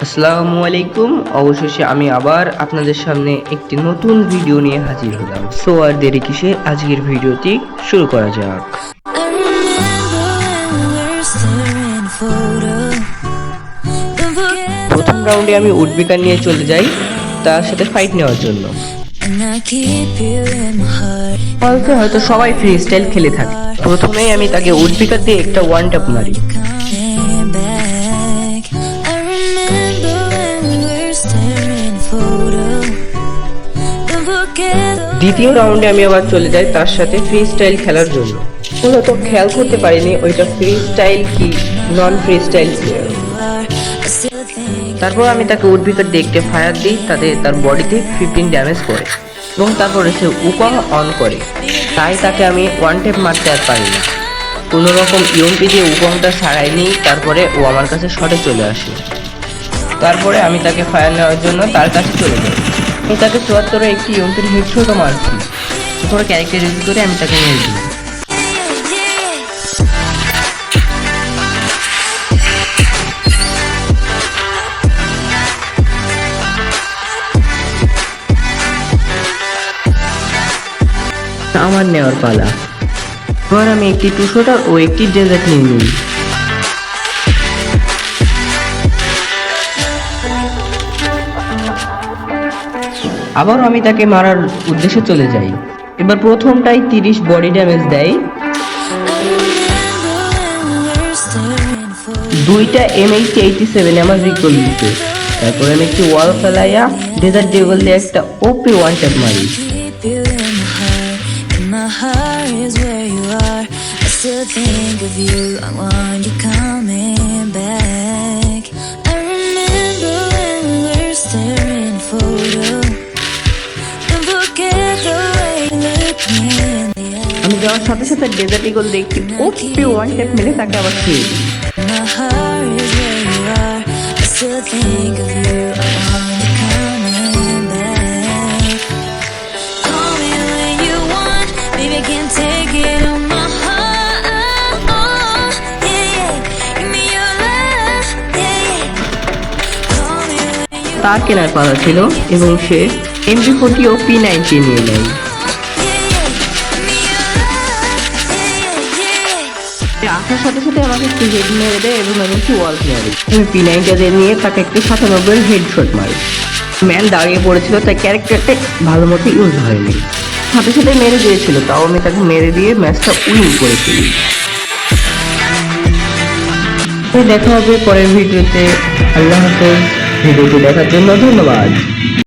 আসসালামু আলাইকুম। অবশেষে আমি আবার আপনাদের সামনে একটি নতুন ভিডিও নিয়ে হাজির হলাম। সো আর দেরি কিসে, আজকের ভিডিওটি শুরু করা যাক। প্রথম রাউন্ডে আমি উডবিকার নিয়ে চলে যাই তার সাথে ফাইট নেওয়ার জন্য। অল্পে হয়তো সবাই ফ্রি স্টাইল খেলে থাকে। প্রথমেই আমি তাকে উডবিকার দিয়ে একটা ওয়ান ট্যাপ মারি। দ্বিতীয় রাউন্ডে আমি আবার চলে যাই তার সাথে ফ্রি স্টাইল খেলার জন্য। মূলত খেয়াল করতে পারিনি ওইটা ফ্রি স্টাইল কি নন ফ্রি স্টাইল প্লেয়ার। তারপর আমি তাকে উডবিকার দিয়ে একটা ফায়ার দিই, তাতে তার বডিতে 15 ড্যামেজ করে এবং তারপরে সে উকং অন করে। তাই তাকে আমি ওয়ান ট্যাপ মারতে আর পারি না। কোনো রকম ইউএমপি দিয়ে উকংটা সারাই নিই, তারপরে ও আমার কাছে শটে চলে আসে। তারপরে আমি তাকে ফায়ার নেওয়ার জন্য তার কাছে চলে যাই। আমি তাকে 74-এ একটি ইউএমপির হেডশটও মারছি। তারপরে ক্যারেক্টার ইউজ করে আমি তাকে মেরে দিই। আমার নেওয়ার পালা। এবার আমি একটি 2 শটার ও একটি ডেজার্ট নিয়ে নিই। আবার আমি তাকে মারার উদ্দেশ্যে চলে যাই। এবার প্রথমটাই 30 বডি ড্যামেজ দেয়, দুইটা M87 আমার রিকল দিতে। তারপরে আমি একটি ওয়াল ফেলাইয়া ডেজার্ট ডেভিল দিয়ে একটা ওপি ওয়ান ট্যাপ মারি। আমি যাওয়ার সাথে সাথে ডেজার্ট ইগল দেখি ওপি ওয়ান ট্যাপ মেরে তাকে আবার খেয়ে দিই। তার কেনার পালা ছিল এবং সে MP40 ও P90 নিয়ে নেয়। আসার সাথে সাথে আমাকে একটি হেড মেরে দেয় এবং আমি একটি ওয়াল মেরে আমি P90 নিয়ে তাকে একটি 97 হেডশট মারি। ম্যান দাঁড়িয়ে পড়েছিল, তাই ক্যারেক্টারটা ভালো মতো ইউজ হয়নি। সাথে সাথে মেরে দিয়েছিল, তাও আমি তাকে মেরে দিয়ে ম্যাচটা উইন করে ফেলি। দেখা হবে পরের ভিডিওতে। আল্লাহ হাফেজ। ভিডিওটি দেখার জন্য ধন্যবাদ।